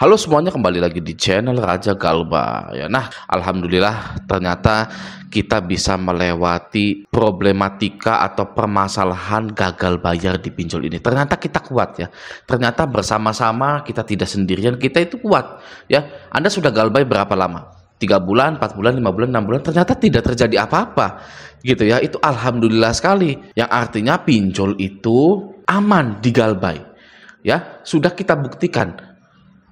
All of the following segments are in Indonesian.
Halo semuanya, kembali lagi di channel Raja Galba ya. Nah, alhamdulillah ternyata kita bisa melewati problematika atau permasalahan gagal bayar di pinjol ini. Ternyata kita kuat ya. Ternyata bersama-sama, kita tidak sendirian, kita itu kuat ya. Anda sudah gagal bayar berapa lama? 3 bulan, 4 bulan, 5 bulan, 6 bulan, ternyata tidak terjadi apa-apa gitu ya. Itu alhamdulillah sekali. Yang artinya pinjol itu aman digalbay ya. Sudah kita buktikan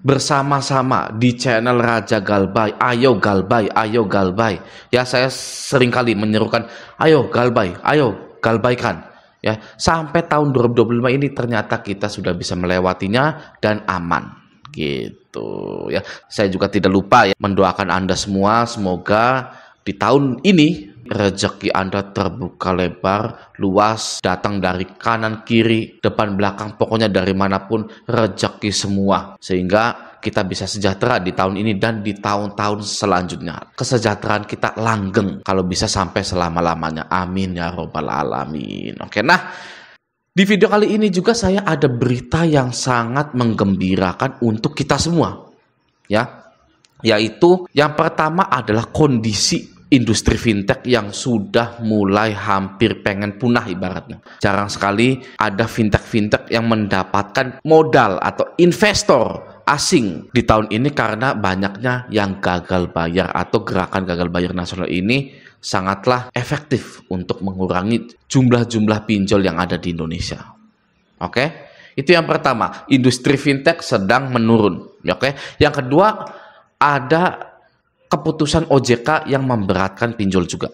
bersama-sama di channel Raja Galbay. Ayo galbay, ayo galbay ya. Saya seringkali menyerukan ayo galbay, ayo galbaykan ya. Sampai tahun 2025 ini ternyata kita sudah bisa melewatinya dan aman gitu ya. Saya juga tidak lupa ya mendoakan Anda semua, semoga di tahun ini rezeki Anda terbuka lebar, luas, datang dari kanan, kiri, depan, belakang, pokoknya dari manapun rezeki semua. Sehingga kita bisa sejahtera di tahun ini dan di tahun-tahun selanjutnya. Kesejahteraan kita langgeng, kalau bisa sampai selama-lamanya. Amin ya robbal alamin. Oke, nah di video kali ini juga saya ada berita yang sangat menggembirakan untuk kita semua. Ya, yaitu yang pertama adalah kondisi industri fintech yang sudah mulai hampir pengen punah ibaratnya. Jarang sekali ada fintech-fintech yang mendapatkan modal atau investor asing di tahun ini karena banyaknya yang gagal bayar atau gerakan gagal bayar nasional ini sangatlah efektif untuk mengurangi jumlah-jumlah pinjol yang ada di Indonesia. Oke? Itu yang pertama, industri fintech sedang menurun. Oke? Yang kedua, ada keputusan OJK yang memberatkan pinjol juga.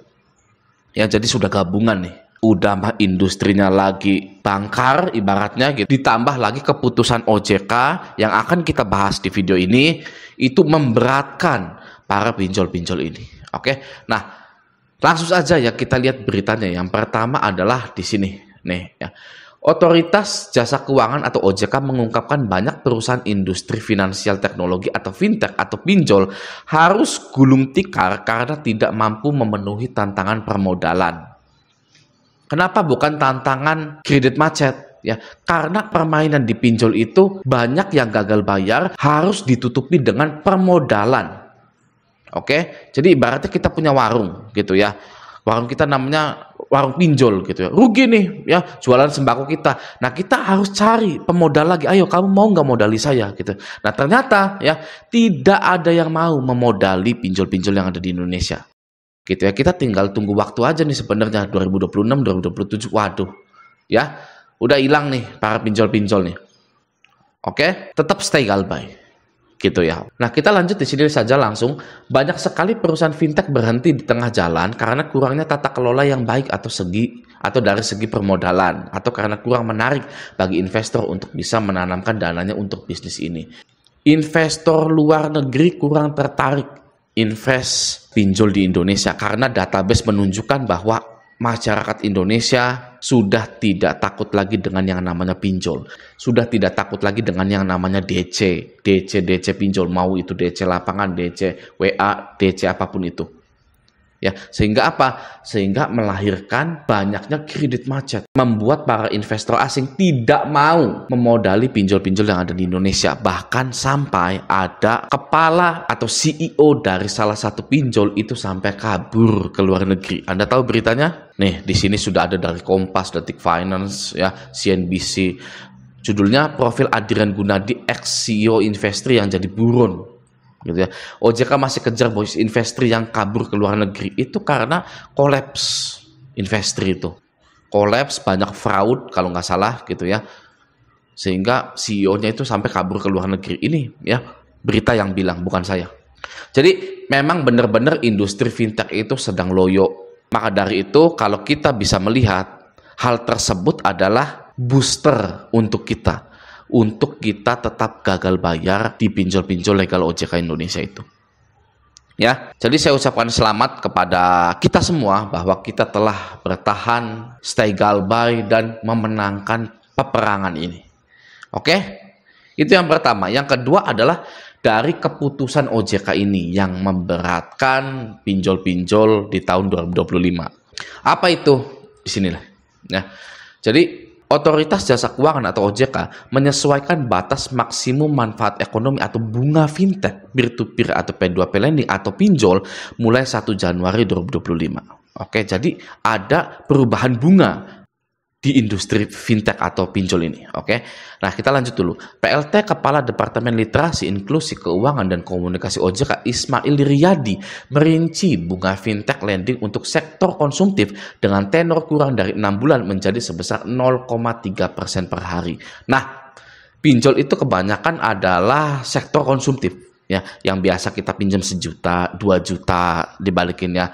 Ya, jadi sudah gabungan nih. Udah mah industrinya lagi bangkar ibaratnya gitu. Ditambah lagi keputusan OJK yang akan kita bahas di video ini itu memberatkan para pinjol-pinjol ini. Oke. Nah, langsung saja ya kita lihat beritanya. Yang pertama adalah di sini nih ya. Otoritas Jasa Keuangan atau OJK mengungkapkan banyak perusahaan industri finansial teknologi atau fintech atau pinjol harus gulung tikar karena tidak mampu memenuhi tantangan permodalan. Kenapa bukan tantangan kredit macet? Ya, karena permainan di pinjol itu banyak yang gagal bayar harus ditutupi dengan permodalan. Oke, jadi ibaratnya kita punya warung gitu ya. Warung kita namanya warung pinjol gitu ya. Rugi nih ya jualan sembako kita. Nah, kita harus cari pemodal lagi. Ayo kamu mau nggak modali saya gitu. Nah, ternyata ya tidak ada yang mau memodali pinjol-pinjol yang ada di Indonesia. Gitu ya. Kita tinggal tunggu waktu aja nih sebenarnya 2026, 2027. Waduh. Ya, udah hilang nih para pinjol-pinjol nih. Oke, tetap stay galbay. Gitu ya. Nah, kita lanjut di sini saja langsung. Banyak sekali perusahaan fintech berhenti di tengah jalan karena kurangnya tata kelola yang baik atau dari segi permodalan atau karena kurang menarik bagi investor untuk bisa menanamkan dananya untuk bisnis ini. Investor luar negeri kurang tertarik invest pinjol di Indonesia karena database menunjukkan bahwa masyarakat Indonesia sudah tidak takut lagi dengan yang namanya pinjol. Sudah tidak takut lagi dengan yang namanya DC pinjol. Mau itu DC lapangan, DC WA, DC apapun itu. Ya, sehingga apa? Sehingga melahirkan banyaknya kredit macet. Membuat para investor asing tidak mau memodali pinjol-pinjol yang ada di Indonesia. Bahkan sampai ada kepala atau CEO dari salah satu pinjol itu sampai kabur ke luar negeri. Anda tahu beritanya? Nih, di sini sudah ada dari Kompas, Detik Finance, ya, CNBC. Judulnya Profil Adrian Gunadi, ex-CEO Investri yang jadi buron. Gitu ya. OJK masih kejar bos investri yang kabur ke luar negeri itu karena kolaps investri itu. Kolaps, banyak fraud kalau nggak salah gitu ya. Sehingga CEO-nya itu sampai kabur ke luar negeri. Ini ya berita yang bilang, bukan saya. Jadi memang benar-benar industri fintech itu sedang loyo. Maka dari itu kalau kita bisa melihat hal tersebut adalah booster untuk kita tetap gagal bayar di pinjol-pinjol legal OJK Indonesia itu. Ya, jadi saya ucapkan selamat kepada kita semua bahwa kita telah bertahan, stay galbay dan memenangkan peperangan ini. Oke? Itu yang pertama. Yang kedua adalah dari keputusan OJK ini yang memberatkan pinjol-pinjol di tahun 2025. Apa itu? Di sinilah. Ya. Jadi Otoritas Jasa Keuangan atau OJK menyesuaikan batas maksimum manfaat ekonomi atau bunga fintech, peer-to-peer atau P2P lending atau pinjol mulai 1 Januari 2025. Oke, jadi ada perubahan bunga di industri fintech atau pinjol ini. Oke, nah kita lanjut dulu. PLT Kepala Departemen Literasi, Inklusi Keuangan dan Komunikasi OJK Ismail Riyadi merinci bunga fintech lending untuk sektor konsumtif dengan tenor kurang dari 6 bulan menjadi sebesar 0,3% per hari. Nah, pinjol itu kebanyakan adalah sektor konsumtif, ya, yang biasa kita pinjam 1 juta, 2 juta, dibalikinnya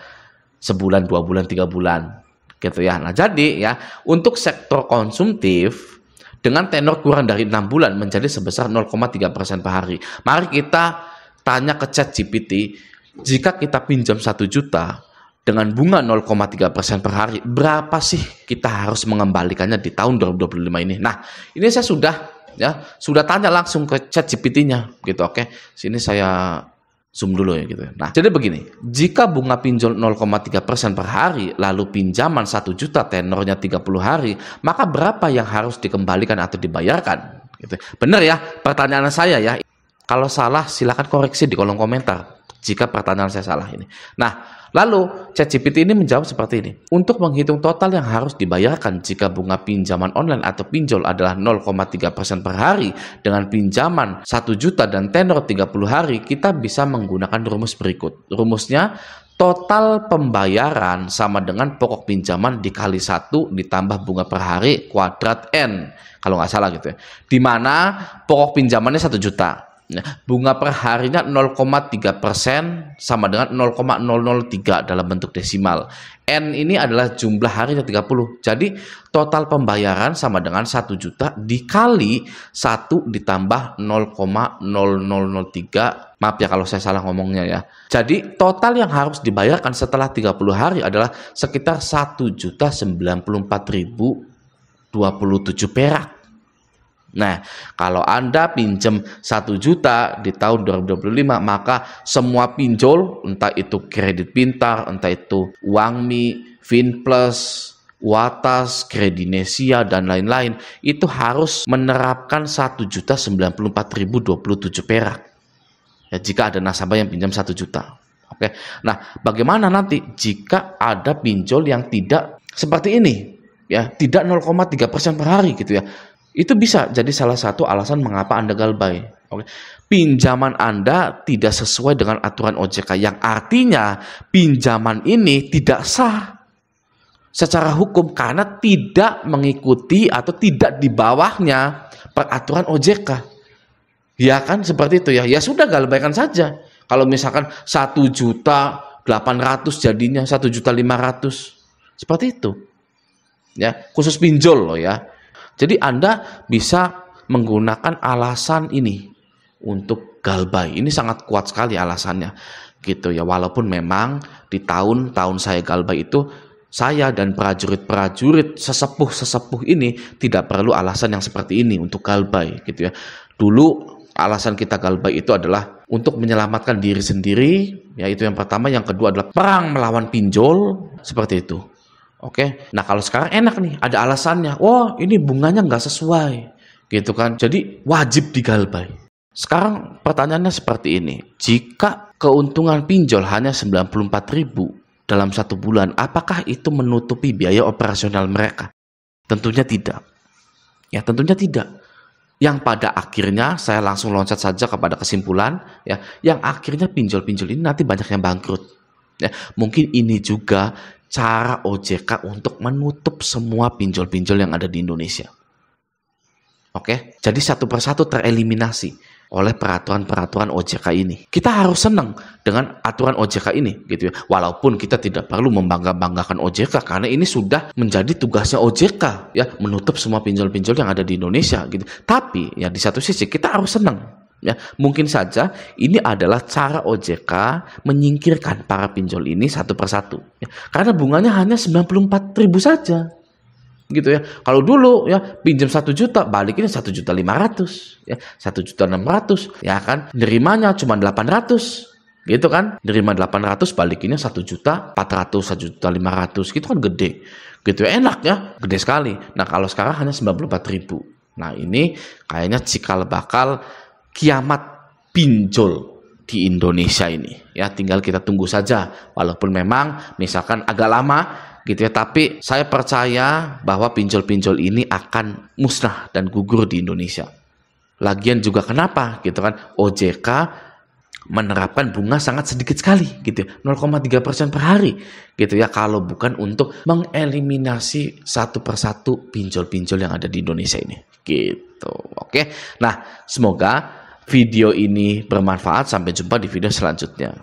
sebulan, 2 bulan, 3 bulan. Gitu ya. Nah, jadi ya, untuk sektor konsumtif dengan tenor kurang dari 6 bulan menjadi sebesar 0,3% per hari. Mari kita tanya ke ChatGPT, jika kita pinjam 1 juta dengan bunga 0,3% per hari, berapa sih kita harus mengembalikannya di tahun 2025 ini? Nah, ini saya sudah tanya langsung ke ChatGPT-nya gitu, oke. Sini saya zoom dulu ya gitu. Nah, jadi begini, jika bunga pinjol 0,3% per hari, lalu pinjaman 1 juta tenornya 30 hari, maka berapa yang harus dikembalikan atau dibayarkan? Gitu. Benar ya pertanyaan saya ya. Kalau salah silakan koreksi di kolom komentar jika pertanyaan saya salah ini. Nah, lalu ChatGPT ini menjawab seperti ini. Untuk menghitung total yang harus dibayarkan jika bunga pinjaman online atau pinjol adalah 0,3% per hari dengan pinjaman 1 juta dan tenor 30 hari, kita bisa menggunakan rumus berikut. Rumusnya, total pembayaran sama dengan pokok pinjaman dikali 1 ditambah bunga per hari kuadrat N. Kalau nggak salah gitu ya. Di mana pokok pinjamannya 1 juta. Bunga per harinya 0,3% sama dengan 0,003 dalam bentuk desimal. N ini adalah jumlah harinya 30. Jadi total pembayaran sama dengan 1 juta dikali 1 ditambah 0,0003. Maaf ya kalau saya salah ngomongnya ya. Jadi total yang harus dibayarkan setelah 30 hari adalah sekitar 1.094.027 perak. Nah, kalau Anda pinjam 1 juta di tahun 2025, maka semua pinjol, entah itu Kredit Pintar, entah itu Uangmi, Finplus, Watas, Kredinesia, dan lain-lain, itu harus menerapkan 1.094.027 perak. Ya, jika ada nasabah yang pinjam 1 juta. Oke. Nah, bagaimana nanti jika ada pinjol yang tidak seperti ini? Ya, tidak 0,3% per hari gitu ya. Itu bisa jadi salah satu alasan mengapa Anda galbay. Oke. Pinjaman Anda tidak sesuai dengan aturan OJK, yang artinya pinjaman ini tidak sah secara hukum karena tidak mengikuti atau tidak di bawahnya peraturan OJK. Ya kan, seperti itu ya. Ya sudah, galbaykan saja. Kalau misalkan 1.800.000 jadinya 1.500.000. Seperti itu. Ya, khusus pinjol loh ya. Jadi Anda bisa menggunakan alasan ini untuk galbay. Ini sangat kuat sekali alasannya gitu ya. Walaupun memang di tahun-tahun saya galbay itu, saya dan prajurit-prajurit sesepuh-sesepuh ini tidak perlu alasan yang seperti ini untuk galbay gitu ya. Dulu alasan kita galbay itu adalah untuk menyelamatkan diri sendiri, yaitu yang pertama. Yang kedua adalah perang melawan pinjol, seperti itu. Oke, nah kalau sekarang enak nih, ada alasannya. Wah, ini bunganya nggak sesuai, gitu kan. Jadi wajib digalbay. Sekarang pertanyaannya seperti ini. Jika keuntungan pinjol hanya 94.000 dalam 1 bulan, apakah itu menutupi biaya operasional mereka? Tentunya tidak. Ya, tentunya tidak. Yang pada akhirnya saya langsung loncat saja kepada kesimpulan, ya, yang akhirnya pinjol-pinjol ini nanti banyak yang bangkrut. Ya, mungkin ini juga cara OJK untuk menutup semua pinjol-pinjol yang ada di Indonesia. Oke, jadi satu persatu tereliminasi oleh peraturan-peraturan OJK ini. Kita harus senang dengan aturan OJK ini, gitu ya. Walaupun kita tidak perlu membangga-banggakan OJK karena ini sudah menjadi tugasnya OJK, ya, menutup semua pinjol-pinjol yang ada di Indonesia, gitu. Tapi ya di satu sisi kita harus senang. Ya, mungkin saja ini adalah cara OJK menyingkirkan para pinjol ini satu persatu. Ya, karena bunganya hanya 94.000 saja. Gitu ya. Kalau dulu ya pinjam 1 juta, balikin 1.500.000, ya, 1.600.000, ya kan. Nerimanya cuma 800. gitu kan, nerima 800 balikinnya 1.400.000, 1.500.000, gitu kan gede gitu ya, enak ya, gede sekali. Nah kalau sekarang hanya 94.000. Nah ini kayaknya cikal bakal kiamat pinjol di Indonesia ini ya, tinggal kita tunggu saja, walaupun memang misalkan agak lama gitu ya, tapi saya percaya bahwa pinjol-pinjol ini akan musnah dan gugur di Indonesia. Lagian juga kenapa gitu kan, OJK menerapkan bunga sangat sedikit sekali gitu ya, 0,3% per hari gitu ya, kalau bukan untuk mengeliminasi satu persatu pinjol-pinjol yang ada di Indonesia ini gitu. Oke, nah semoga video ini bermanfaat. Sampai jumpa di video selanjutnya.